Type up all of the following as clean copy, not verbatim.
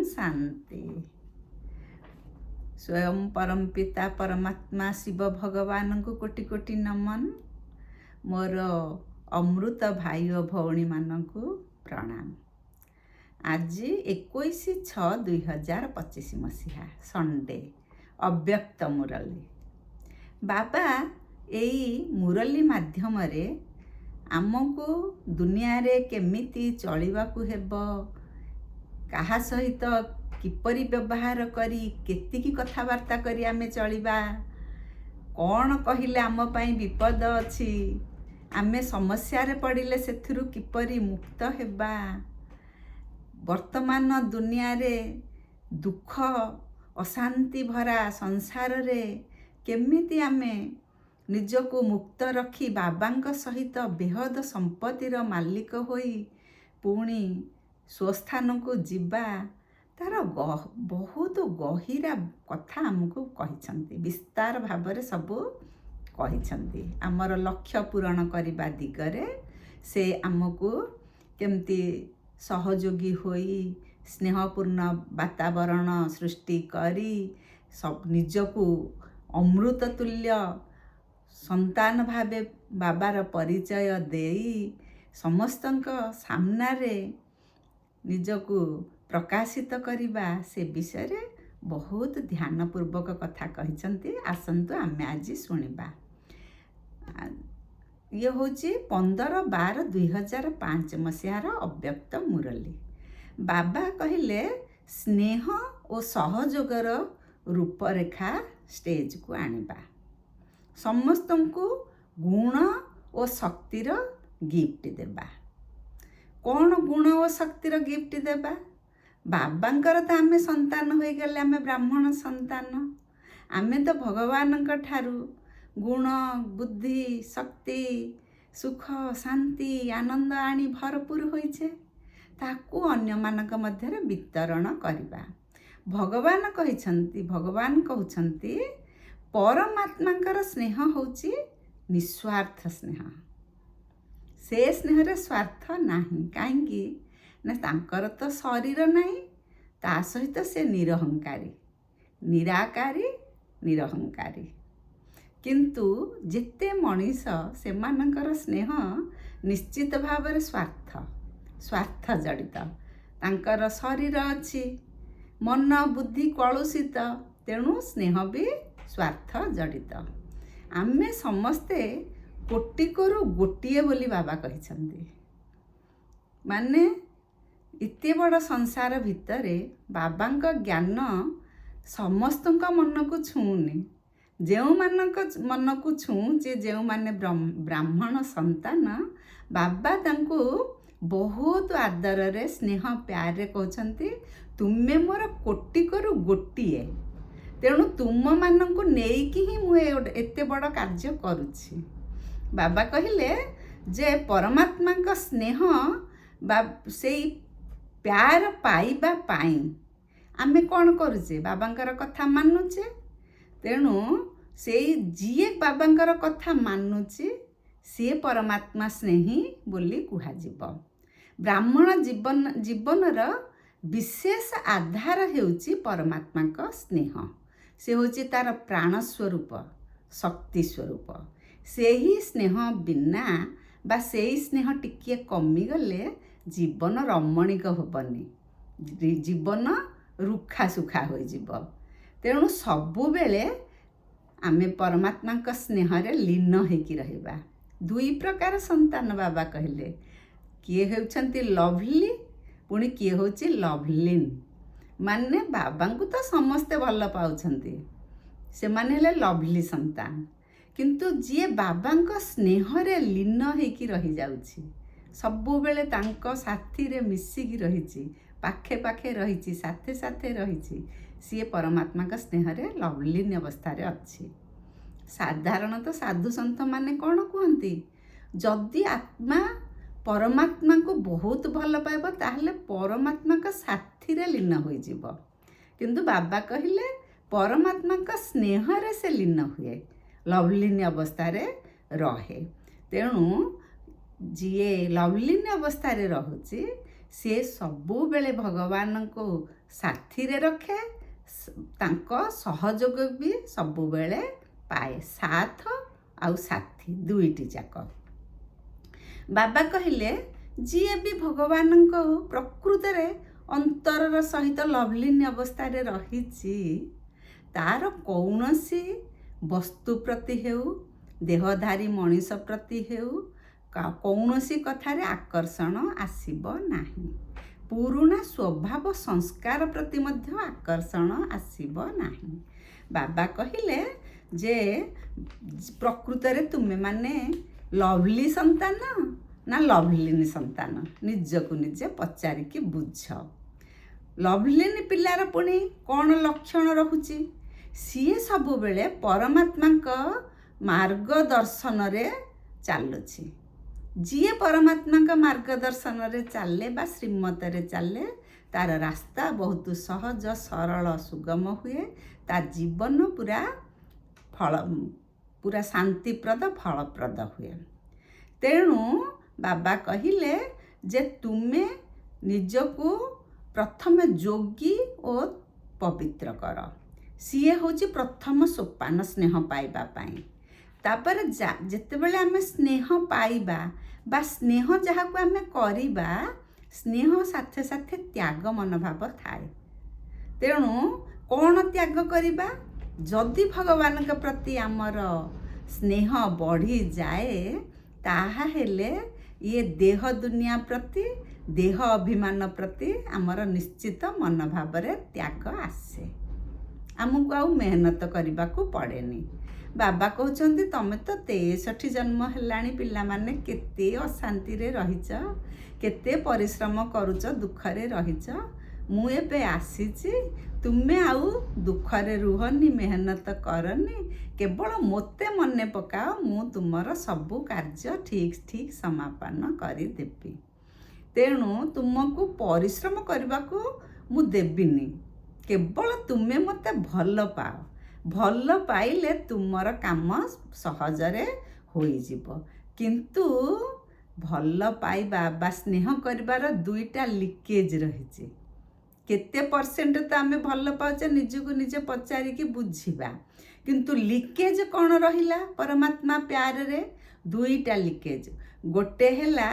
शांति। स्वयं परम पिता परमात्मा शिव भगवान को कोटि कोटि नमन। मोर अमृत भाई और भौणी मानकु प्रणाम। आज 21/6/2025 मसीहा संडे अव्यक्त मुरली। बाबा यही मुरली माध्यम आमको दुनिया रे केमिति चलिबाकु हेबो, काहा सहित किपरि व्यवहार करी केतिकी कथावार्ता करी आमे चलिबा, कौन कहिले आम पई विपद अछि, आमे समस्या रे पड़िले सेथिरु किपरि मुक्त हेबा, वर्तमान दुनिया रे दुख अशांति भरा संसार रे केमिति आमे निजको मुक्त रखी बाबांक सहित बेहद संपत्तिर मालिक होई पुणी स्वस्थान को जीवा, तार बहुत गहिरा कथा आमको कहिछंती, विस्तार भाव सबू कहिछंती। आमर लक्ष्य पूरण करने दिगरे से आमको केमती सहयोगी होई स्नेहपूर्ण वातावरण सृष्टि करी सब निजको अमृत तुल्य संतान भावे बाबार परिचय देई समस्तंक सामनारे निजको प्रकाशित करिबा, से विषय रे बहुत ध्यानपूर्वक कथा कहिछंती। आसंतु आमे आज सुनिबा। ये होची 15/12/2005 मसीहार अव्यक्त मुरली। बाबा कहिले स्नेह और सहयोगर रूपरेखा स्टेज को आनिबा, समस्तंकु गुण और शक्तिर गिफ्ट देबा। कौन गुण और शक्तिर गिफ्ट देबा? बाबांकर तो आमे संतान हो गले, आमे ब्राह्मण संतान, आमे तो भगवान ठारू गुण बुद्धि शक्ति सुख शांति आनंद आनी भरपूर होइछे, ताकू अन्य मानक मध्य वितरण करिबा। भगवान कहिछंती, भगवान कहउछंती परमात्मांकर स्नेह होची निस्वार्थ स्नेह। से स्नेह रे स्वार्थ नाही, काहेकि ना तांकर तो शरीर नाही, ता सहित से निरहंकारी निराकारी निरहंकारी। किंतु जेते मनीष से मानकर स्नेह निश्चित भाव रे स्वार्थ जड़ित, तांकर शरीर अछि, मन बुद्धि कलुषित, तेणु स्नेह भी स्वार्थ जड़ित। आमे समस्ते कोटिकरु गोटिए बोली बाबा कहिछंती। माने इते बड़ संसार भितरे बाबांक ज्ञान समस्तंक मन को छूनी, जेउ मानक मन को छूचे, जेउ माने ब्राह्मण संतान, बाबा तांको बहुत आदर रे स्नेह प्यार रे कहउछंती, तुमे मोर कोटिकरु गोटिए, तेणु तुम मानक नेइकी ही मु एते बड़ कार्य करुछि। बाबा कहिले जे परमात्मा का स्नेह से प्यार पाइबा पाई आमे कौन करुचे, बाबांकर कथा मानुचे, तेणु से जिए बाबांकर कथा मानुचे सी परमात्मा स्नेही बोली कुहाजिब। ब्राह्मण जीवनर विशेष आधार हेउची परमात्मा का स्नेह। से होची तार प्राण स्वरूप शक्ति स्वरूप। से ही स्नेह बिना बा से ही स्नेह टिकिए कमी गले जीवन रमणीक होबनी, जीवन रुखा सुखा हो जीव। तेणु सबु बेले आमे परमात्मा का स्नेह रे लीन होइकी रहिबा। दुई प्रकार संतान बाबा कहले, किए हेउछंती लवली, पुणी किए होची लवलीन। माने बाबांकु तो समस्ते भल पाउछंती, से माने हेले लवली संतान। किंतु जी बाबांक स्नेह रे लीन होइकी रही जाउछि, सबु बेले तांको साथी रे मिसिकी रहिछि, पाखे पाखे रहिछि, साथे साथे रहिछि, सी परमात्मा का स्नेह रे लवलीन अवस्था रे अछि। साधारणतः साधु संत माने कौन कहती, जदि आत्मा परमात्मा को बहुत भल पाइब ताहले परमात्मा का साथी रे लीन होई जीव। किंतु बाबा कहिले परमात्मा का स्नेह रे से लीन हुए, लवलीन अवस्था रे रहे। तेणु जी लवलीन अवस्था रे रहुछि ସିଏ ସବୁବେଳେ ଭଗବାନଙ୍କୁ ସାଥିରେ ରଖେ, ତାଙ୍କ ସହଯୋଗ ବି ସବୁବେଳେ ପାଏ। ସାଥ ଆଉ ସାଥୀ ଦୁଇଟି ଯାକ। ବାବା କହିଲେ ଯିଏ ବି ଭଗବାନଙ୍କ ପ୍ରକୃତରେ ଅନ୍ତରର ସହିତ ଲଭଲିନ୍ ଅବସ୍ଥାରେ ରହିଛି, ତାର କୌଣସି ବସ୍ତୁ ପ୍ରତି ହେଉ, ଦେହଧାରୀ ମଣିଷ ପ୍ରତି ହେଉ, କୌଣସି କଥାରେ ଆକର୍ଷଣ ଆସିବ ନାହିଁ। ପୁରୁଣା ସ୍ୱଭାବ ସଂସ୍କାର ପ୍ରତି ମଧ୍ୟ ଆକର୍ଷଣ ଆସିବ ନାହିଁ। ବାବା କହିଲେ ଯେ ପ୍ରକୃତରେ ତୁମେମାନେ ଲଭଲି ସନ୍ତାନ ନା ଲଭଲିନ୍ ସନ୍ତାନ, ନିଜକୁ ନିଜେ ପଚାରିକି ବୁଝ। ଲଭଲିନ୍ ପିଲାର ପୁଣି କ'ଣ ଲକ୍ଷଣ ରହୁଛି? ସିଏ ସବୁବେଳେ ପରମାତ୍ମାଙ୍କ ମାର୍ଗଦର୍ଶନରେ ଚାଲୁଛି। ଯିଏ ପରମାତ୍ମାଙ୍କ ମାର୍ଗଦର୍ଶନରେ ଚାଲେ ବା ଶ୍ରୀମତରେ ଚାଲେ, ତାର ରାସ୍ତା ବହୁତ ସହଜ, ସରଳ, ସୁଗମ ହୁଏ। ତା ଜୀବନ ପୁରା ଶାନ୍ତିପ୍ରଦ, ଫଳପ୍ରଦ ହୁଏ। ତେଣୁ ବାବା କହିଲେ ଯେ ତୁମେ ନିଜକୁ ପ୍ରଥମେ ଯୋଗୀ ଓ ପବିତ୍ର କର। ସିଏ ହେଉଛି ପ୍ରଥମ ସୋପାନ ସ୍ନେହ ପାଇବା ପାଇଁ। ତାପରେ ଯେତେବେଳେ ଆମେ ସ୍ନେହ ପାଇବା ବା ସ୍ନେହ ଯାହାକୁ ଆମେ କରିବା, ସ୍ନେହ ସାଥେ ସାଥେ ତ୍ୟାଗ ମନୋଭାବ ଥାଏ। ତେଣୁ କ'ଣ ତ୍ୟାଗ କରିବା? ଯଦି ଭଗବାନଙ୍କ ପ୍ରତି ଆମର ସ୍ନେହ ବଢ଼ିଯାଏ, ତାହେଲେ ଇଏ ଦେହ ଦୁନିଆ ପ୍ରତି, ଦେହ ଅଭିମାନ ପ୍ରତି ଆମର ନିଶ୍ଚିତ ମନୋଭାବରେ ତ୍ୟାଗ ଆସେ। ଆମକୁ ଆଉ ମେହନତ କରିବାକୁ ପଡ଼େନି। ବାବା କହୁଛନ୍ତି ତମେ ତ 63 ଜନ୍ମ ହେଲାଣି, ପିଲାମାନେ କେତେ ଅଶାନ୍ତିରେ ରହିଛ, କେତେ ପରିଶ୍ରମ କରୁଛ, ଦୁଃଖରେ ରହିଛ। ମୁଁ ଏବେ ଆସିଛି, ତୁମେ ଆଉ ଦୁଃଖରେ ରୁହନି, ମେହନତ କରନି, କେବଳ ମୋତେ ମନେ ପକାଅ, ମୁଁ ତୁମର ସବୁ କାର୍ଯ୍ୟ ଠିକ୍ ସମାପନ କରିଦେବି। ତେଣୁ ତୁମକୁ ପରିଶ୍ରମ କରିବାକୁ ମୁଁ ଦେବିନି, କେବଳ ତୁମେ ମୋତେ ଭଲ ପାଅ। ଭଲ ପାଇଲେ ତୁମର କାମ ସହଜରେ ହୋଇଯିବ। କିନ୍ତୁ ଭଲ ପାଇବା ବା ସ୍ନେହ କରିବାର ଦୁଇଟା ଲିକେଜ୍ ରହିଛି। କେତେ ପରସେଣ୍ଟ ତ ଆମେ ଭଲ ପାଉଛେ ନିଜକୁ ନିଜେ ପଚାରିକି ବୁଝିବା। କିନ୍ତୁ ଲିକେଜ୍ କ'ଣ ରହିଲା ପରମାତ୍ମା ପ୍ୟାରରେ? ଦୁଇଟା ଲିକେଜ୍। ଗୋଟେ ହେଲା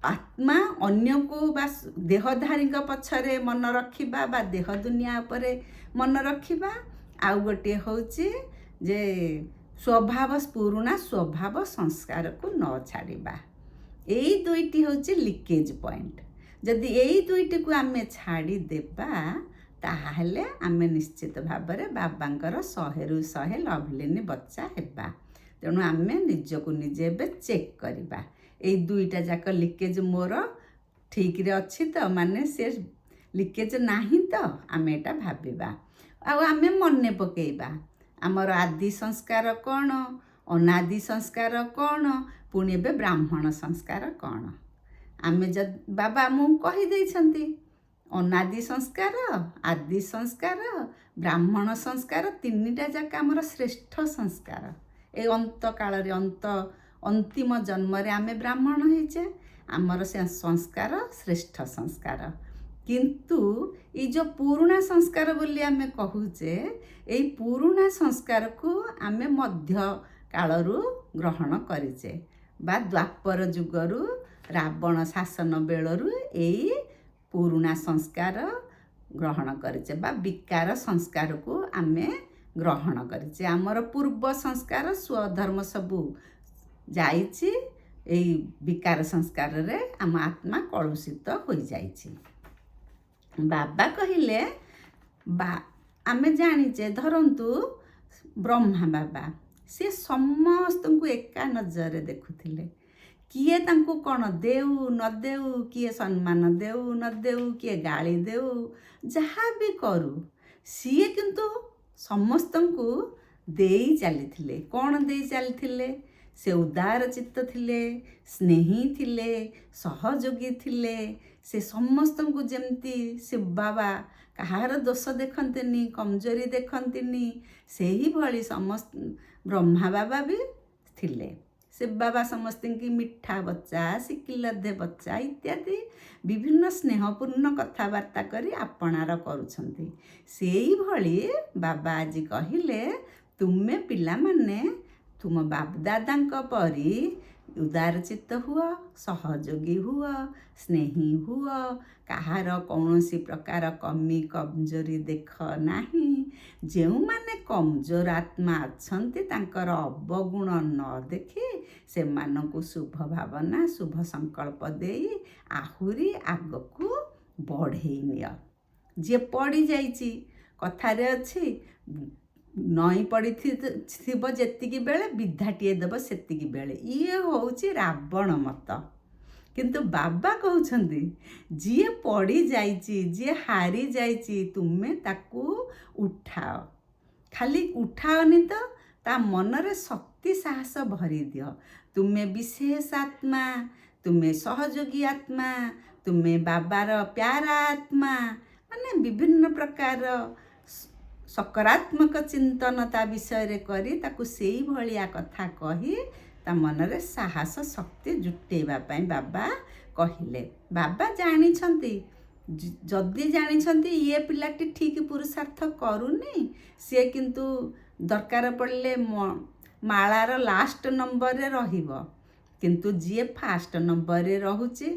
ଆତ୍ମା ଅନ୍ୟକୁ ବା ଦେହଧାରୀଙ୍କ ପଛରେ ମନ ରଖିବା ବା ଦେହ ଦୁନିଆ ଉପରେ ମନ ରଖିବା। ଆଉ ଗୋଟିଏ ହେଉଛି ଯେ ପୁରୁଣା ସ୍ୱଭାବ ସଂସ୍କାରକୁ ନ ଛାଡ଼ିବା। ଏଇ ଦୁଇଟି ହେଉଛି ଲିକେଜ୍ ପଏଣ୍ଟ। ଯଦି ଏଇ ଦୁଇଟିକୁ ଆମେ ଛାଡ଼ିଦେବା, ତାହେଲେ ଆମେ ନିଶ୍ଚିତ ଭାବରେ ବାବାଙ୍କର 100ରୁ 100 ଲଭଲିନ୍ ବଚ୍ଚା ହେବା। ତେଣୁ ଆମେ ନିଜକୁ ନିଜେ ଏବେ ଚେକ୍ କରିବା, ଏଇ ଦୁଇଟା ଯାକ ଲିକେଜ୍ ମୋର ଠିକ୍ରେ ଅଛି ତ, ମାନେ ସେ ଲିକେଜ୍ ନାହିଁ ତ? ଆମେ ଏଇଟା ଭାବିବା। ଆଉ ଆମେ ମନେ ପକାଇବା ଆମର ଆଦି ସଂସ୍କାର କ'ଣ, ଅନାଦି ସଂସ୍କାର କ'ଣ, ପୁଣି ଏବେ ବ୍ରାହ୍ମଣ ସଂସ୍କାର କ'ଣ। ଆମେ ବାବା ଆମକୁ କହିଦେଇଛନ୍ତି ଅନାଦି ସଂସ୍କାର, ଆଦି ସଂସ୍କାର, ବ୍ରାହ୍ମଣ ସଂସ୍କାର, ତିନିଟା ଯାକ ଆମର ଶ୍ରେଷ୍ଠ ସଂସ୍କାର। ଏଇ ଅନ୍ତକାଳରେ ଅନ୍ତିମ ଜନ୍ମରେ ଆମେ ବ୍ରାହ୍ମଣ ହେଇଛେ, ଆମର ସେ ସଂସ୍କାର ଶ୍ରେଷ୍ଠ ସଂସ୍କାର। କିନ୍ତୁ ଏଇ ଯେଉଁ ପୁରୁଣା ସଂସ୍କାର ବୋଲି ଆମେ କହୁଛେ, ଏଇ ପୁରୁଣା ସଂସ୍କାରକୁ ଆମେ ମଧ୍ୟ କାଳରୁ ଗ୍ରହଣ କରିଛେ ବା ଦ୍ୱାପର ଯୁଗରୁ, ରାବଣ ଶାସନ ବେଳରୁ ଏଇ ପୁରୁଣା ସଂସ୍କାର ଗ୍ରହଣ କରିଛେ ବା ବିକାର ସଂସ୍କାରକୁ ଆମେ ଗ୍ରହଣ କରିଛେ। ଆମର ପୂର୍ବ ସଂସ୍କାର ସ୍ୱଧର୍ମ ସବୁ ଯାଇଛି, ଏଇ ବିକାର ସଂସ୍କାରରେ ଆମ ଆତ୍ମା କଳୁଷିତ ହୋଇଯାଇଛି। ବାବା କହିଲେ ଆମେ ଜାଣିଛେ, ଧରନ୍ତୁ ବ୍ରହ୍ମା ବାବା, ସେ ସମସ୍ତଙ୍କୁ ଏକା ନଜରରେ ଦେଖୁଥିଲେ। କିଏ ତାଙ୍କୁ କ'ଣ ଦେଉ ନ ଦେଉ, କିଏ ସମ୍ମାନ ଦେଉ ନ ଦେଉ, କିଏ ଗାଳି ଦେଉ, ଯାହା ବି କରୁ, ସିଏ କିନ୍ତୁ ସମସ୍ତଙ୍କୁ ଦେଇ ଚାଲିଥିଲେ। କ'ଣ ଦେଇ ଚାଲିଥିଲେ? ସେ ଉଦାର ଚିତ୍ତ ଥିଲେ, ସ୍ନେହୀ ଥିଲେ, ସହଯୋଗୀ ଥିଲେ। ସେ ସମସ୍ତଙ୍କୁ ଯେମିତି ସେ ବାବା କାହାର ଦୋଷ ଦେଖନ୍ତିନି, କମଜୋରି ଦେଖନ୍ତିନି, ସେହିଭଳି ବ୍ରହ୍ମା ବାବା ବି ଥିଲେ। ସେ ବାବା ସମସ୍ତଙ୍କୁ ମିଠା ବଚା, ଶିକିଲଧେ ବଚା ଇତ୍ୟାଦି ବିଭିନ୍ନ ସ୍ନେହପୂର୍ଣ୍ଣ କଥାବାର୍ତ୍ତା କରି ଆପଣାର କରୁଛନ୍ତି। ସେଇଭଳି ବାବା ଆଜି କହିଲେ, ତୁମେ ପିଲାମାନେ ତୁମ ବାପଦାଦାଙ୍କ ପରି ଉଦାରଚିତ୍ତ ହୁଅ, ସହଯୋଗୀ ହୁଅ, ସ୍ନେହୀ ହୁଅ, କାହାର କୌଣସି ପ୍ରକାର କମି କମଜୋରି ଦେଖ ନାହିଁ। ଯେଉଁମାନେ କମଜୋର ଆତ୍ମା ଅଛନ୍ତି ତାଙ୍କର ଅବଗୁଣ ନ ଦେଖି ସେମାନଙ୍କୁ ଶୁଭ ଭାବନା, ଶୁଭ ସଂକଳ୍ପ ଦେଇ ଆହୁରି ଆଗକୁ ବଢ଼େଇ ନିଅ। ଯିଏ ପଡ଼ିଯାଇଛି, କଥାରେ ଅଛି ନଈ ପଡ଼ିଥିବ ଯେତିକି ବେଳେ ବିଧାଟିଏ ଦେବ ସେତିକି ବେଳେ। ଇଏ ହେଉଛି ରାବଣ ମତ। କିନ୍ତୁ ବାବା କହୁଛନ୍ତି ଯିଏ ପଡ଼ିଯାଇଛି, ଯିଏ ହାରିଯାଇଛି, ତୁମେ ତାକୁ ଉଠାଅ। ଖାଲି ଉଠାଅନି ତ, ତା ମନରେ ଶକ୍ତି ସାହସ ଭରି ଦିଅ। ତୁମେ ବିଶେଷ ଆତ୍ମା, ତୁମେ ସହଯୋଗୀ ଆତ୍ମା, ତୁମେ ବାବାର ପ୍ୟାରା ଆତ୍ମା। ମାନେ ବିଭିନ୍ନ ପ୍ରକାର ସକାରାତ୍ମକ ଚିନ୍ତନ ତା ବିଷୟରେ କରି ତାକୁ ସେଇଭଳିଆ କଥା କହି ତା ମନରେ ସାହସ ଶକ୍ତି ଜୁଟେଇବା ପାଇଁ ବାବା କହିଲେ। ବାବା ଜାଣିଛନ୍ତି, ଯଦି ଜାଣିଛନ୍ତି ଇଏ ପିଲାଟି ଠିକ୍ ପୁରୁଷାର୍ଥ କରୁନି, ସିଏ କିନ୍ତୁ ଦରକାର ପଡ଼ିଲେ ମାଳାର ଲାଷ୍ଟ ନମ୍ବରରେ ରହିବ। କିନ୍ତୁ ଯିଏ ଫାଷ୍ଟ ନମ୍ବରରେ ରହୁଛି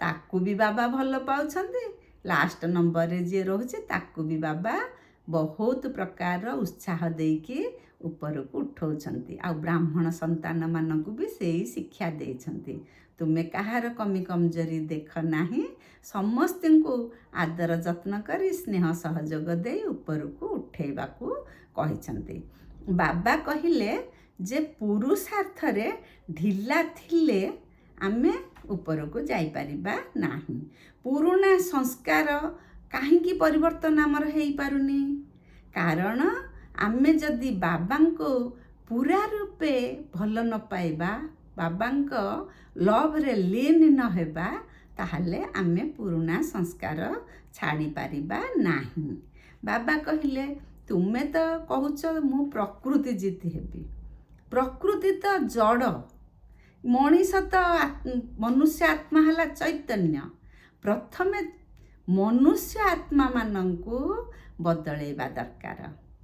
ତାକୁ ବି ବାବା ଭଲ ପାଉଛନ୍ତି, ଲାଷ୍ଟ ନମ୍ବରରେ ଯିଏ ରହୁଛି ତାକୁ ବି ବାବା ବହୁତ ପ୍ରକାର ଉତ୍ସାହ ଦେଇକି ଉପରକୁ ଉଠଉଛନ୍ତି। ଆଉ ବ୍ରାହ୍ମଣ ସନ୍ତାନମାନଙ୍କୁ ବି ସେଇ ଶିକ୍ଷା ଦେଇଛନ୍ତି। ତୁମେ କାହାର କମି କମଜୋରି ଦେଖ ନାହିଁ, ସମସ୍ତଙ୍କୁ ଆଦର ଯତ୍ନ କରି ସ୍ନେହ ସହଯୋଗ ଦେଇ ଉପରକୁ ଉଠେଇବାକୁ କହିଛନ୍ତି। ବାବା କହିଲେ ଯେ ପୁରୁଷାର୍ଥରେ ଢିଲା ଥିଲେ ଆମେ ଉପରକୁ ଯାଇପାରିବା ନାହିଁ। ପୁରୁଣା ସଂସ୍କାର କାହିଁକି ପରିବର୍ତ୍ତନ ଆମର ହେଇପାରୁନି? କାରଣ ଆମେ ଯଦି ବାବାଙ୍କୁ ପୁରା ରୂପେ ଭଲ ନ ପାଇବା, ବାବାଙ୍କ ଲଭରେ ଲିନ ନ ହେବା, ତାହେଲେ ଆମେ ପୁରୁଣା ସଂସ୍କାର ଛାଡ଼ିପାରିବା ନାହିଁ। ବାବା କହିଲେ ତୁମେ ତ କହୁଛ ମୁଁ ପ୍ରକୃତି ଜିତି ହେବି। ପ୍ରକୃତି ତ ଜଡ଼, ମଣିଷ ତ ମନୁଷ୍ୟ ଆତ୍ମା ହେଲା ଚୈତନ୍ୟ। ପ୍ରଥମେ ମନୁଷ୍ୟ ଆତ୍ମାମାନଙ୍କୁ ବଦଳେଇବା ଦରକାର।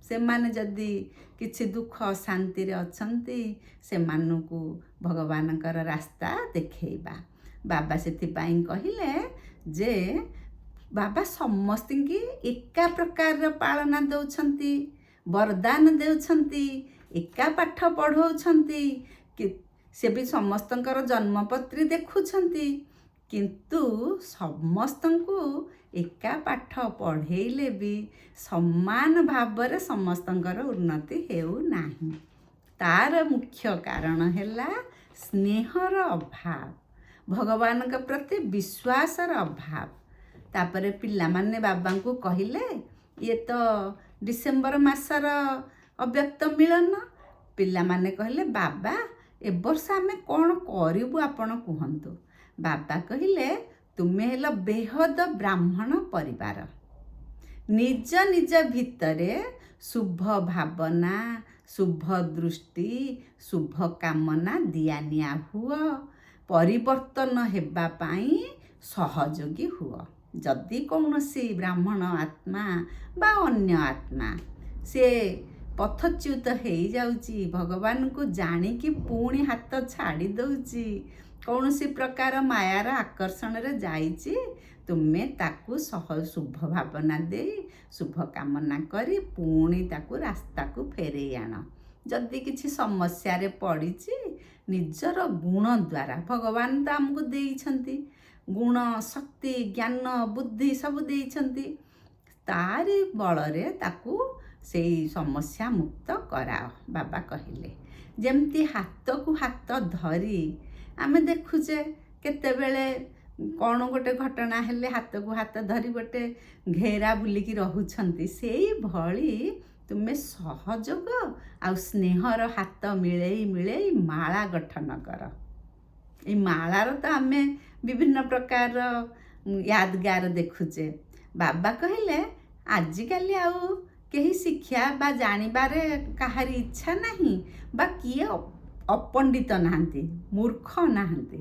ସେମାନେ ଯଦି କିଛି ଦୁଃଖ ଶାନ୍ତିରେ ଅଛନ୍ତି, ସେମାନଙ୍କୁ ଭଗବାନଙ୍କର ରାସ୍ତା ଦେଖେଇବା। ବାବା ସେଥିପାଇଁ କହିଲେ ଯେ ବାବା ସମସ୍ତଙ୍କୁ ଏକା ପ୍ରକାରର ପାଳନା ଦେଉଛନ୍ତି, ବରଦାନ ଦେଉଛନ୍ତି, ଏକା ପାଠ ପଢ଼ଉଛନ୍ତି, ସେ ବି ସମସ୍ତଙ୍କର ଜନ୍ମପତ୍ରୀ ଦେଖୁଛନ୍ତି। କିନ୍ତୁ ସମସ୍ତଙ୍କୁ ଏକା ପାଠ ପଢ଼େଇଲେ ବି ସମାନ ଭାବରେ ସମସ୍ତଙ୍କର ଉନ୍ନତି ହେଉନାହିଁ। ତାର ମୁଖ୍ୟ କାରଣ ହେଲା ସ୍ନେହର ଅଭାବ, ଭଗବାନଙ୍କ ପ୍ରତି ବିଶ୍ୱାସର ଅଭାବ। ତାପରେ ପିଲାମାନେ ବାବାଙ୍କୁ କହିଲେ, ଇଏ ତ ଡିସେମ୍ବର ମାସର ଅବ୍ୟକ୍ତ ମିଳନ। ପିଲାମାନେ କହିଲେ ବାବା ଏ ବର୍ଷ ଆମେ କ'ଣ କରିବୁ ଆପଣ କୁହନ୍ତୁ। ବାବା କହିଲେ ତୁମେ ହେଲ ବେହଦ ବ୍ରାହ୍ମଣ ପରିବାର। ନିଜ ନିଜ ଭିତରେ ଶୁଭ ଭାବନା, ଶୁଭ ଦୃଷ୍ଟି, ଶୁଭ କାମନା ଦିଆନିଆ ହୁଅ। ପରିବର୍ତ୍ତନ ହେବା ପାଇଁ ସହଯୋଗୀ ହୁଅ। ଯଦି କୌଣସି ବ୍ରାହ୍ମଣ ଆତ୍ମା ବା ଅନ୍ୟ ଆତ୍ମା ସେ ପଥଚ୍ୟୁତ ହେଇଯାଉଛି, ଭଗବାନଙ୍କୁ ଜାଣିକି ପୁଣି ହାତ ଛାଡ଼ି ଦେଉଛି, କୌଣସି ପ୍ରକାର ମାୟାର ଆକର୍ଷଣରେ ଯାଇଛି, ତୁମେ ତାକୁ ଶୁଭ ଭାବନା ଦେଇ ଶୁଭ କାମନା କରି ପୁଣି ତାକୁ ରାସ୍ତାକୁ ଫେରେଇ ଆଣ। ଯଦି କିଛି ସମସ୍ୟାରେ ପଡ଼ିଛି, ନିଜର ଗୁଣ ଦ୍ୱାରା, ଭଗବାନ ତ ଆମକୁ ଦେଇଛନ୍ତି ଗୁଣ, ଶକ୍ତି, ଜ୍ଞାନ, ବୁଦ୍ଧି ସବୁ ଦେଇଛନ୍ତି, ତାରି ବଳରେ ତାକୁ ସେଇ ସମସ୍ୟା ମୁକ୍ତ କରାଅ। ବାବା କହିଲେ ଯେମିତି ହାତକୁ ହାତ ଧରି ଆମେ ଦେଖୁଛେ କେତେବେଳେ କ'ଣ ଗୋଟେ ଘଟଣା ହେଲେ ହାତକୁ ହାତ ଧରି ଗୋଟେ ଘେରା ବୁଲିକି ରହୁଛନ୍ତି, ସେଇଭଳି ତୁମେ ସହଯୋଗ ଆଉ ସ୍ନେହର ହାତ ମିଳେଇ ମିଳେଇ ମାଳା ଗଠନ କର। ଏଇ ମାଳାର ତ ଆମେ ବିଭିନ୍ନ ପ୍ରକାର ୟାଦଗାର ଦେଖୁଛେ। ବାବା କହିଲେ ଆଜିକାଲି ଆଉ କେହି ଶିକ୍ଷା ବା ଜାଣିବାରେ କାହାରି ଇଚ୍ଛା ନାହିଁ, ବା କିଏ ଅପଣ୍ଡିତ ନାହାନ୍ତି, ମୂର୍ଖ ନାହାନ୍ତି,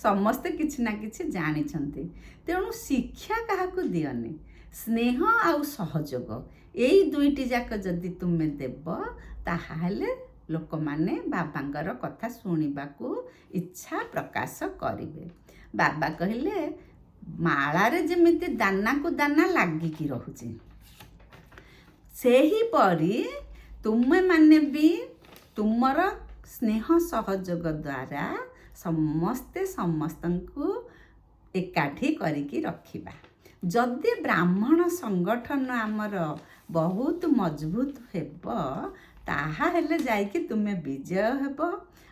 ସମସ୍ତେ କିଛି ନା କିଛି ଜାଣିଛନ୍ତି। ତେଣୁ ଶିକ୍ଷା କାହାକୁ ଦିଅନି। ସ୍ନେହ ଆଉ ସହଯୋଗ ଏଇ ଦୁଇଟି ଯାକ ଯଦି ତୁମେ ଦେବ, ତାହେଲେ ଲୋକମାନେ ବାବାଙ୍କର କଥା ଶୁଣିବାକୁ ଇଚ୍ଛା ପ୍ରକାଶ କରିବେ। ବାବା କହିଲେ, ମାଳାରେ ଯେମିତି ଦାନାକୁ ଦାନା ଲାଗିକି ରହୁଛି, ସେହିପରି ତୁମେମାନେ ବି ତୁମର ସ୍ନେହ ସହଯୋଗ ଦ୍ୱାରା ସମସ୍ତେ ସମସ୍ତଙ୍କୁ ଏକାଠି କରିକି ରଖିବା। ଯଦି ବ୍ରାହ୍ମଣ ସଂଗଠନ ଆମର ବହୁତ ମଜବୁତ ହେବ, ତାହେଲେ ଯାଇକି ତୁମେ ବିଜୟ ହେବ।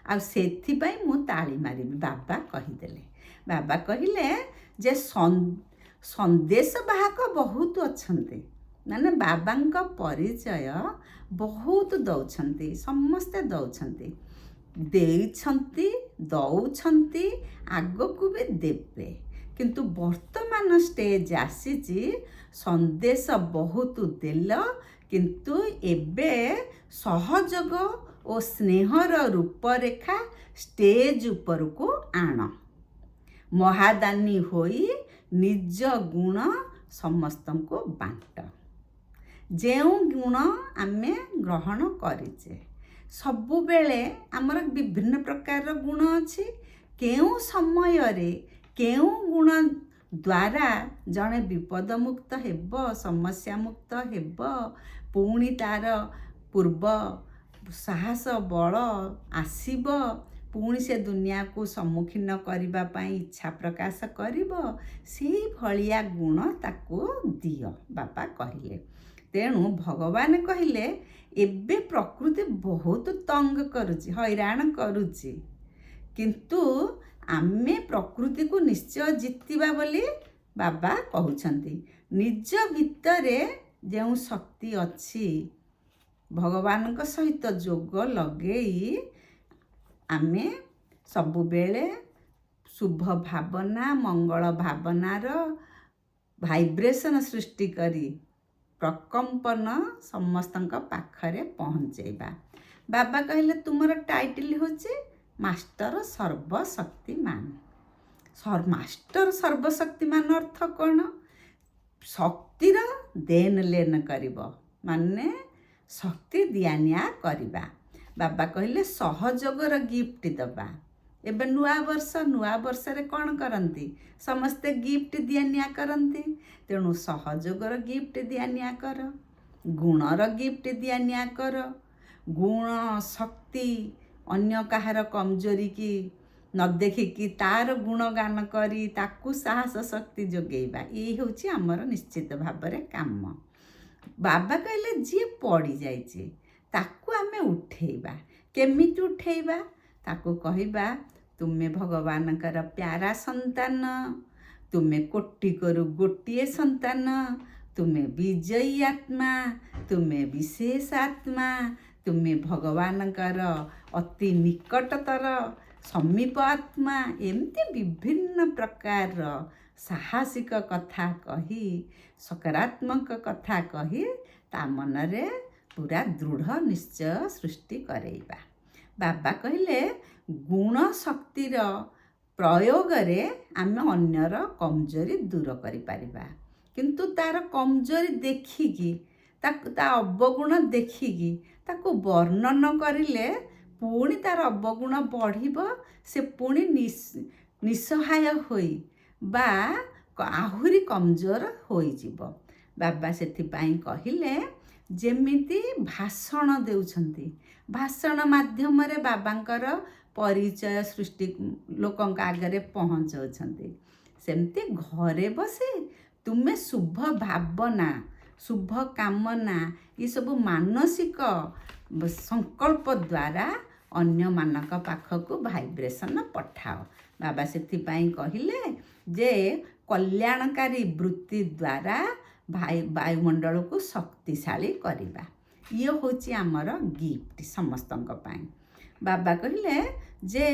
ଆଉ ସେଥିପାଇଁ ମୁଁ ତାଳି ମାରିବି, ବାବା କହିଦେଲେ। ବାବା କହିଲେ ଯେ ସନ୍ଦେଶ ବାହକ ବହୁତ ଅଛନ୍ତି, ମାନେ ବାବାଙ୍କ ପରିଚୟ ବହୁତ ଦେଉଛନ୍ତି, ସମସ୍ତେ ଦେଉଛନ୍ତି, ଦେଉଛନ୍ତି, ଆଗକୁ ବି ଦେବେ। କିନ୍ତୁ ବର୍ତ୍ତମାନ ଷ୍ଟେଜ୍ ଆସିଛି, ସନ୍ଦେଶ ବହୁତ ଦେଲ, କିନ୍ତୁ ଏବେ ସହଯୋଗ ଓ ସ୍ନେହର ରୂପରେଖା ଷ୍ଟେଜ୍ ଉପରକୁ ଆଣ। ମହାଦାନୀ ହୋଇ ନିଜ ଗୁଣ ସମସ୍ତଙ୍କୁ ବାଣ୍ଟ। ଯେଉଁ ଗୁଣ ଆମେ ଗ୍ରହଣ କରିଛେ, ସବୁବେଳେ ଆମର ବିଭିନ୍ନ ପ୍ରକାରର ଗୁଣ ଅଛି। କେଉଁ ସମୟରେ କେଉଁ ଗୁଣ ଦ୍ୱାରା ଜଣେ ବିପଦମୁକ୍ତ ହେବ, ସମସ୍ୟାମୁକ୍ତ ହେବ, ପୁଣି ତାର ପୂର୍ବ ସାହସ ବଳ ଆସିବ, ପୁଣି ସେ ଦୁନିଆକୁ ସମ୍ମୁଖୀନ କରିବା ପାଇଁ ଇଚ୍ଛା ପ୍ରକାଶ କରିବ, ସେଇ ଭଳିଆ ଗୁଣ ତାକୁ ଦିଅ, ବାବା କହିଲେ। ତେଣୁ ଭଗବାନ କହିଲେ, ଏବେ ପ୍ରକୃତି ବହୁତ ତଙ୍ଗ କରୁଛି, ହଇରାଣ କରୁଛି, କିନ୍ତୁ ଆମେ ପ୍ରକୃତିକୁ ନିଶ୍ଚୟ ଜିତିବା ବୋଲି ବାବା କହୁଛନ୍ତି। ନିଜ ଭିତରେ ଯେଉଁ ଶକ୍ତି ଅଛି, ଭଗବାନଙ୍କ ସହିତ ଯୋଗ ଲଗେଇ ଆମେ ସବୁବେଳେ ଶୁଭ ଭାବନା, ମଙ୍ଗଳ ଭାବନାର ଭାଇବ୍ରେସନ୍ ସୃଷ୍ଟି କରି ପ୍ରକମ୍ପନ ସମସ୍ତଙ୍କ ପାଖରେ ପହଞ୍ଚେଇବା। ବାବା କହିଲେ, ତୁମର ଟାଇଟଲ ହେଉଛି ମାଷ୍ଟର ସର୍ବଶକ୍ତିମାନ। ମାଷ୍ଟର ସର୍ବଶକ୍ତିମାନ ଅର୍ଥ କ'ଣ? ଶକ୍ତିର ଦେନ ଲେନ କରିବ, ମାନେ ଶକ୍ତି ଦିଆନିଆ କରିବା। ବାବା କହିଲେ ସହଯୋଗର ଗିଫ୍ଟ ଦେବା। ଏବେ ନୂଆ ବର୍ଷରେ କ'ଣ କରନ୍ତି? ସମସ୍ତେ ଗିଫ୍ଟ ଦିଆନିଆ କରନ୍ତି। ତେଣୁ ସହଯୋଗର ଗିଫ୍ଟ ଦିଆନିଆ କର, ଗୁଣର ଗିଫ୍ଟ ଦିଆନିଆ କର। ଗୁଣ ଶକ୍ତି, ଅନ୍ୟ କାହାର କମଜୋରିକି ନ ଦେଖିକି ତାର ଗୁଣଗାନ କରି ତାକୁ ସାହସ ଶକ୍ତି ଯୋଗେଇବା, ଏଇ ହେଉଛି ଆମର ନିଶ୍ଚିତ ଭାବରେ କାମ। ବାବା କହିଲେ, ଯିଏ ପଡ଼ିଯାଇଛି ତାକୁ ଆମେ ଉଠେଇବା। କେମିତି ଉଠେଇବା? ତାକୁ କହିବା, ତୁମେ ଭଗବାନଙ୍କର ପ୍ୟାରା ସନ୍ତାନ, ତୁମେ କୋଟିକରୁ ଗୋଟିଏ ସନ୍ତାନ, ତୁମେ ବିଜୟୀ ଆତ୍ମା, ତୁମେ ବିଶେଷ ଆତ୍ମା, ତୁମେ ଭଗବାନଙ୍କର ଅତି ନିକଟତର ସମୀପ ଆତ୍ମା। ଏମିତି ବିଭିନ୍ନ ପ୍ରକାରର ସାହସିକ କଥା କହି, ସକାରାତ୍ମକ କଥା କହି ତା ମନରେ ପୁରା ଦୃଢ଼ ନିଶ୍ଚୟ ସୃଷ୍ଟି କରେଇବା। ବାବା କହିଲେ, ଗୁଣ ଶକ୍ତିର ପ୍ରୟୋଗରେ ଆମେ ଅନ୍ୟର କମଜୋରି ଦୂର କରିପାରିବା। କିନ୍ତୁ ତାର କମଜୋରି ଦେଖିକି, ତା ଅବଗୁଣ ଦେଖିକି ତାକୁ ବର୍ଣ୍ଣନ କରିଲେ ପୁଣି ତାର ଅବଗୁଣ ବଢ଼ିବ, ସେ ପୁଣି ନିଃସହାୟ ହୋଇ ବା ଆହୁରି କମଜୋର ହୋଇଯିବ। ବାବା ସେଥିପାଇଁ କହିଲେ, ଯେମିତି ଭାଷଣ ଦେଉଛନ୍ତି, ଭାଷଣ ମାଧ୍ୟମରେ ବାବାଙ୍କର ପରିଚୟ ସୃଷ୍ଟି ଲୋକଙ୍କ ଆଗରେ ପହଞ୍ଚାଉଛନ୍ତି, ସେମିତି ଘରେ ବସି ତୁମେ ଶୁଭ ଭାବନା, ଶୁଭ କାମନା, ଏସବୁ ମାନସିକ ସଂକଳ୍ପ ଦ୍ୱାରା ଅନ୍ୟମାନଙ୍କ ପାଖକୁ ଭାଇବ୍ରେସନ୍ ପଠାଅ। ବାବା ସେଥିପାଇଁ କହିଲେ ଯେ କଲ୍ୟାଣକାରୀ ବୃତ୍ତି ଦ୍ୱାରା ବାୟୁମଣ୍ଡଳକୁ ଶକ୍ତିଶାଳୀ କରିବା। ଇଏ ହେଉଛି ଆମର ଗିଫ୍ଟ ସମସ୍ତଙ୍କ ପାଇଁ। ବାବା କହିଲେ ଯେ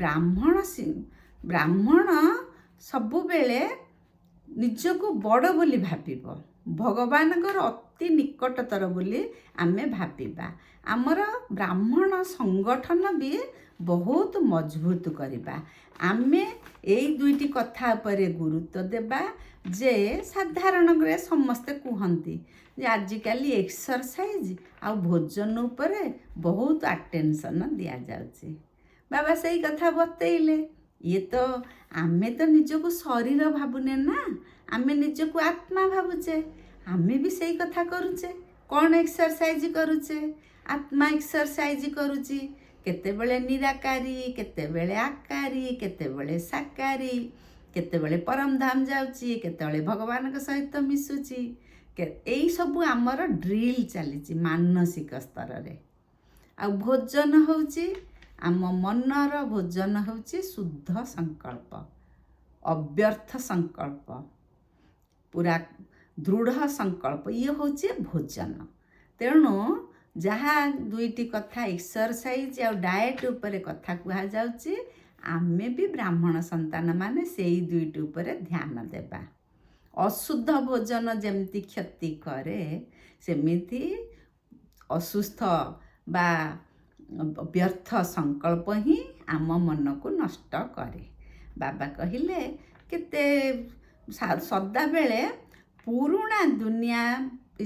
ବ୍ରାହ୍ମଣ ସବୁବେଳେ ନିଜକୁ ବଡ଼ ବୋଲି ଭାବିବ, ଭଗବାନଙ୍କର ଅତି ନିକଟତର ବୋଲି ଆମେ ଭାବିବା। ଆମର ବ୍ରାହ୍ମଣ ସଂଗଠନ ବି ବହୁତ ମଜବୁତ କରିବା। ଆମେ ଏଇ ଦୁଇଟି କଥା ଉପରେ ଗୁରୁତ୍ୱ ଦେବା ଯେ ସାଧାରଣରେ ସମସ୍ତେ କୁହନ୍ତି ଯେ ଆଜିକାଲି ଏକ୍ସରସାଇଜ୍ ଆଉ ଭୋଜନ ଉପରେ ବହୁତ ଆଟେନସନ୍ ଦିଆଯାଉଛି। ବାବା ସେଇ କଥା ବତେଇଲେ। ଆମେ ତ ନିଜକୁ ଶରୀର ଭାବୁନେ ନା, ଆମେ ନିଜକୁ ଆତ୍ମା ଭାବୁଛେ। ଆମେ ବି ସେଇ କଥା କରୁଛେ। କ'ଣ ଏକ୍ସରସାଇଜ୍ କରୁଛେ? ଆତ୍ମା ଏକ୍ସରସାଇଜ୍ କରୁଛି। କେତେବେଳେ ନିରାକାରୀ, କେତେବେଳେ ଆକାରୀ, କେତେବେଳେ ସାକାରୀ, କେତେବେଳେ ପରମଧାମ ଯାଉଛି, କେତେବେଳେ ଭଗବାନଙ୍କ ସହିତ ମିଶୁଛି। ଏଇସବୁ ଆମର ଡ୍ରିଲ୍ ଚାଲିଛି ମାନସିକ ସ୍ତରରେ। ଆଉ ଭୋଜନ ହେଉଛି ଆମ ମନର ଭୋଜନ ହେଉଛି ଶୁଦ୍ଧ ସଂକଳ୍ପ, ଅବ୍ୟର୍ଥ ସଂକଳ୍ପ, ପୁରା ଦୃଢ଼ ସଂକଳ୍ପ। ଇଏ ହେଉଛି ଭୋଜନ। ତେଣୁ ଯାହା ଦୁଇଟି କଥା ଏକ୍ସରସାଇଜ୍ ଆଉ ଡାଏଟ୍ ଉପରେ କଥା କୁହାଯାଉଛି, ଆମେ ବି ବ୍ରାହ୍ମଣ ସନ୍ତାନମାନେ ସେଇ ଦୁଇଟି ଉପରେ ଧ୍ୟାନ ଦେବା। ଅଶୁଦ୍ଧ ଭୋଜନ ଯେମିତି କ୍ଷତି କରେ, ସେମିତି ଅସୁସ୍ଥ ବା ବ୍ୟର୍ଥ ସଂକଳ୍ପ ହିଁ ଆମ ମନକୁ ନଷ୍ଟ କରେ। ବାବା କହିଲେ କେତେ ସଦାବେଳେ ପୁରୁଣା ଦୁନିଆ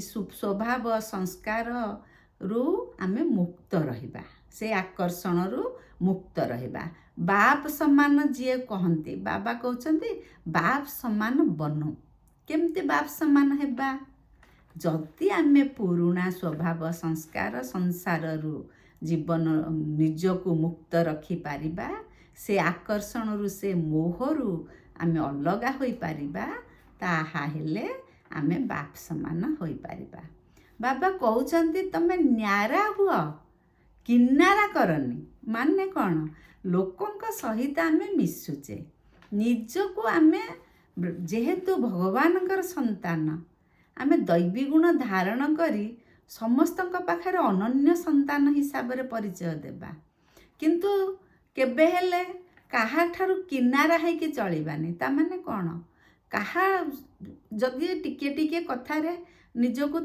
ସ୍ୱଭାବ ସଂସ୍କାରରୁ ଆମେ ମୁକ୍ତ ରହିବା, ସେ ଆକର୍ଷଣରୁ ମୁକ୍ତ ରହିବା। ବାପ ସମାନ ଯିଏ କହନ୍ତି, ବାବା କହୁଛନ୍ତି ବାପ ସମାନ ବନୁ। କେମିତି ବାପ ସମାନ ହେବା? ଯଦି ଆମେ ପୁରୁଣା ସ୍ୱଭାବ ସଂସ୍କାର ସଂସାରରୁ ଜୀବନ ନିଜକୁ ମୁକ୍ତ ରଖିପାରିବା, ସେ ଆକର୍ଷଣରୁ, ସେ ମୋହରୁ ଆମେ ଅଲଗା ହୋଇପାରିବା, ତାହା ହେଲେ ଆମେ ବାପ ସମାନ ହୋଇପାରିବା। ବାବା କହୁଛନ୍ତି ତମେ ନ୍ୟାରା ହୁଅ, କିନାରା କରନି। ମାନେ କ'ଣ? ଲୋକଙ୍କ ସହିତ ଆମେ ମିଶୁଛେ, ନିଜକୁ ଆମେ ଯେହେତୁ ଭଗବାନଙ୍କର ସନ୍ତାନ, ଆମେ ଦୈବୀ ଗୁଣ ଧାରଣ କରି ସମସ୍ତଙ୍କ ପାଖରେ ଅନନ୍ୟ ସନ୍ତାନ ହିସାବରେ ପରିଚୟ ଦେବା। କିନ୍ତୁ କେବେ ହେଲେ କାହାଠାରୁ କିନାରା ହେଇକି ଚଳିବାନି। ତା'ମାନେ କ'ଣ? କାହା ଯଦି ଟିକେ ଟିକେ କଥାରେ ନିଜକୁ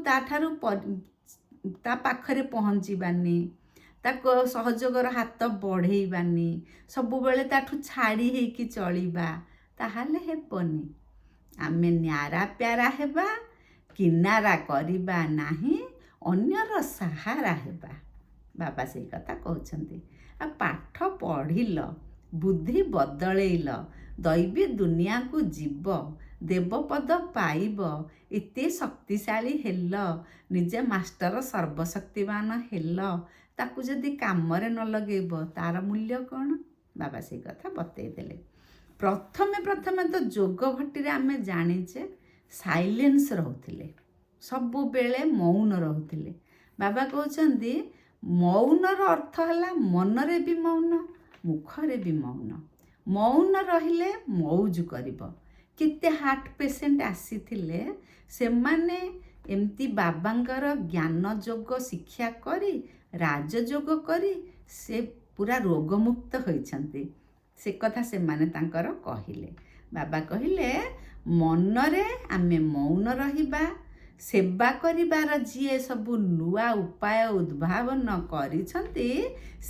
ତା ପାଖରେ ପହଞ୍ଚିବାନି, ତାକୁ ସହଯୋଗର ହାତ ବଢ଼େଇବାନି, ସବୁବେଳେ ତାଠୁ ଛାଡ଼ି ହେଇକି ଚଳିବା, ତାହେଲେ ହେବନି। ଆମେ ନ୍ୟାରା ପ୍ୟାରା ହେବା, କିନାରା କରିବା ନାହିଁ, ଅନ୍ୟର ସାହାରା ହେବା। ବାବା ସେଇ କଥା କହୁଛନ୍ତି। ଆଉ ପାଠ ପଢ଼ିଲ, ବୁଦ୍ଧି ବଦଳେଇଲ, ଦୈବୀ ଦୁନିଆକୁ ଯିବ, ଦେବପଦ ପାଇବ, ଏତେ ଶକ୍ତିଶାଳୀ ହେଲ, ନିଜେ ମାଷ୍ଟର ସର୍ବଶକ୍ତିମାନ ହେଲ, ତାକୁ ଯଦି କାମରେ ନ ଲଗେଇବ ତାର ମୂଲ୍ୟ କ'ଣ? ବାବା ସେଇ କଥା ବତେଇ ଦେଲେ। ପ୍ରଥମେ ତ ଯୋଗ ଭଟ୍ଟିରେ ଆମେ ଜାଣିଛେ ସାଇଲେନ୍ସ ରହୁଥିଲେ, ସବୁବେଳେ ମୌନ ରହୁଥିଲେ। ବାବା କହୁଛନ୍ତି ମୌନର ଅର୍ଥ ହେଲା ମନରେ ବି ମୌନ, ମୁଖରେ ବି ମୌନ। ମୌନ ରହିଲେ ମଉଜ କରିବ। କେତେ ହାର୍ଟ ପେସେଣ୍ଟ ଆସିଥିଲେ, ସେମାନେ ଏମିତି ବାବାଙ୍କର ଜ୍ଞାନ ଯୋଗ ଶିକ୍ଷା କରି, ରାଜଯୋଗ କରି ସେ ପୁରା ରୋଗମୁକ୍ତ ହୋଇଛନ୍ତି। ସେ କଥା ସେମାନେ ତାଙ୍କର କହିଲେ। ବାବା କହିଲେ ମନରେ ଆମେ ମୌନ ରହିବା। ସେବା କରିବାର ଯିଏ ସବୁ ନୂଆ ଉପାୟ ଉଦ୍ଭାବନ କରିଛନ୍ତି,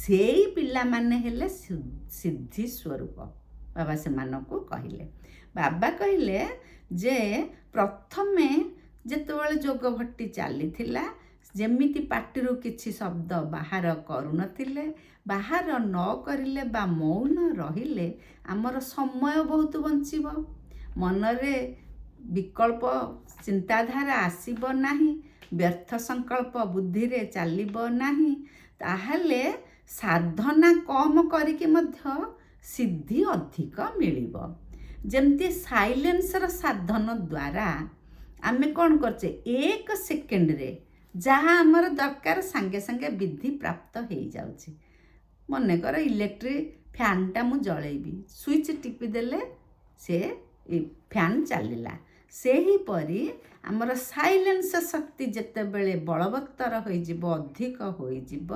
ସେଇ ପିଲାମାନେ ହେଲେ ସିଦ୍ଧି ସ୍ୱରୂପ। ବାବା ସେମାନଙ୍କୁ କହିଲେ। ବାବା କହିଲେ ଯେ ପ୍ରଥମେ ଯେତେବେଳେ ଯୋଗ ଭଟ୍ଟି ଚାଲିଥିଲା, ଯେମିତି ପାଟିରୁ କିଛି ଶବ୍ଦ ବାହାର କରୁନଥିଲେ, ବାହାର ନ କରିଲେ ବା ମୌନ ରହିଲେ ଆମର ସମୟ ବହୁତ ବଞ୍ଚିବ, ମନରେ ବିକଳ୍ପ ଚିନ୍ତାଧାରା ଆସିବ ନାହିଁ, ବ୍ୟର୍ଥ ସଂକଳ୍ପ ବୁଦ୍ଧିରେ ଚାଲିବ ନାହିଁ। ତାହେଲେ ସାଧନା କମ୍ କରିକି ମଧ୍ୟ ସିଦ୍ଧି ଅଧିକ ମିଳିବ। ଯେମିତି ସାଇଲେନ୍ସର ସାଧନ ଦ୍ୱାରା ଆମେ କ'ଣ କରୁଛେ, 1 ସେକେଣ୍ଡରେ ଯାହା ଆମର ଦରକାର ସାଙ୍ଗେ ସାଙ୍ଗେ ବିଧି ପ୍ରାପ୍ତ ହେଇଯାଉଛି। ମନେକର ଇଲେକ୍ଟ୍ରିକ୍ ଫ୍ୟାନ୍ଟା ମୁଁ ଜଳେଇବି, ସୁଇଚ୍ ଟିପିଦେଲେ ସେ ଫ୍ୟାନ୍ ଚାଲିଲା। ସେହିପରି ଆମର ସାଇଲେନ୍ସ ଶକ୍ତି ଯେତେବେଳେ ବଳବତ୍ତର ହୋଇଯିବ, ଅଧିକ ହୋଇଯିବ,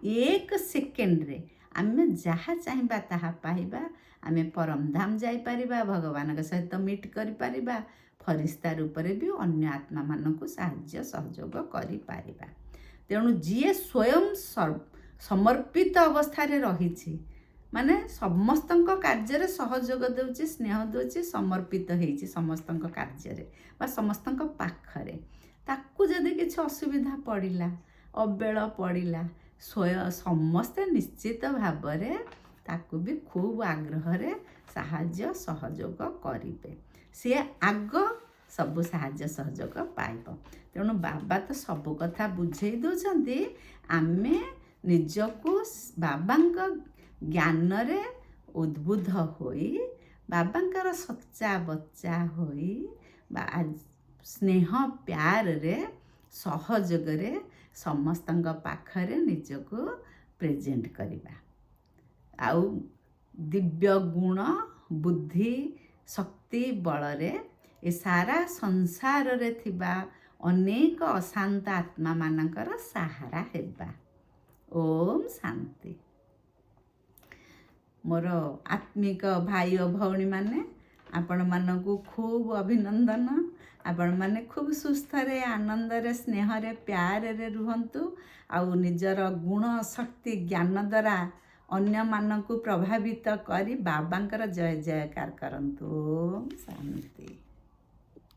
1 ସେକେଣ୍ଡରେ ଆମେ ଯାହା ଚାହିଁବା ତାହା ପାଇବା। ଆମେ ପରମଧାମ ଯାଇପାରିବା, ଭଗବାନଙ୍କ ସହିତ ମିଟ୍ କରିପାରିବା, ଫରିସ୍ତା ରୂପରେ ବି ଅନ୍ୟ ଆତ୍ମାମାନଙ୍କୁ ସାହାଯ୍ୟ ସହଯୋଗ କରିପାରିବା। ତେଣୁ ଯିଏ ସ୍ୱୟଂ ସମର୍ପିତ ଅବସ୍ଥାରେ ରହିଛି, ମାନେ ସମସ୍ତଙ୍କ କାର୍ଯ୍ୟରେ ସହଯୋଗ ଦେଉଛି, ସ୍ନେହ ଦେଉଛି, ସମର୍ପିତ ହେଇଛି ସମସ୍ତଙ୍କ କାର୍ଯ୍ୟରେ ବା ସମସ୍ତଙ୍କ ପାଖରେ, ତାକୁ ଯଦି କିଛି ଅସୁବିଧା ପଡ଼ିଲା, ଅବେଳ ପଡ଼ିଲା, ସମସ୍ତେ ନିଶ୍ଚିତ ଭାବରେ ତାକୁ ବି ଖୁବ୍ ଆଗ୍ରହରେ ସାହାଯ୍ୟ ସହଯୋଗ କରିବେ। ସିଏ ଆଗ ସବୁ ସାହାଯ୍ୟ ସହଯୋଗ ପାଇବ। ତେଣୁ ବାବା ତ ସବୁ କଥା ବୁଝେଇ ଦେଉଛନ୍ତି, ଆମେ ନିଜକୁ ବାବାଙ୍କ ଜ୍ଞାନରେ ଉଦ୍ବୁଦ୍ଧ ହୋଇ, ବାବାଙ୍କର ସଚ୍ଚା ବଚ୍ଚା ହୋଇ, ବା ସ୍ନେହ ପ୍ୟାରରେ ସହଯୋଗରେ ସମସ୍ତଙ୍କ ପାଖରେ ନିଜକୁ ପ୍ରେଜେଣ୍ଟ କରିବା। ଆଉ ଦିବ୍ୟ ଗୁଣ, ବୁଦ୍ଧି, ଶକ୍ତି ବଳରେ ଏ ସାରା ସଂସାରରେ ଥିବା ଅନେକ ଅଶାନ୍ତ ଆତ୍ମାମାନଙ୍କର ସାହାରା ହେବା। ଓମ୍ ଶାନ୍ତି। ମୋର ଆତ୍ମିକ ଭାଇ ଓ ଭଉଣୀମାନେ, ଆପଣମାନଙ୍କୁ ଖୁବ୍ ଅଭିନନ୍ଦନ। ଆପଣମାନେ ଖୁବ୍ ସୁସ୍ଥରେ, ଆନନ୍ଦରେ, ସ୍ନେହରେ, ପ୍ୟାରରେ ରୁହନ୍ତୁ। ଆଉ ନିଜର ଗୁଣ, ଶକ୍ତି, ଜ୍ଞାନ ଦ୍ୱାରା ଅନ୍ୟମାନଙ୍କୁ ପ୍ରଭାବିତ କରି ବାବାଙ୍କର ଜୟ ଜୟକାର କରନ୍ତୁ। ଓମ୍ ଶାନ୍ତି।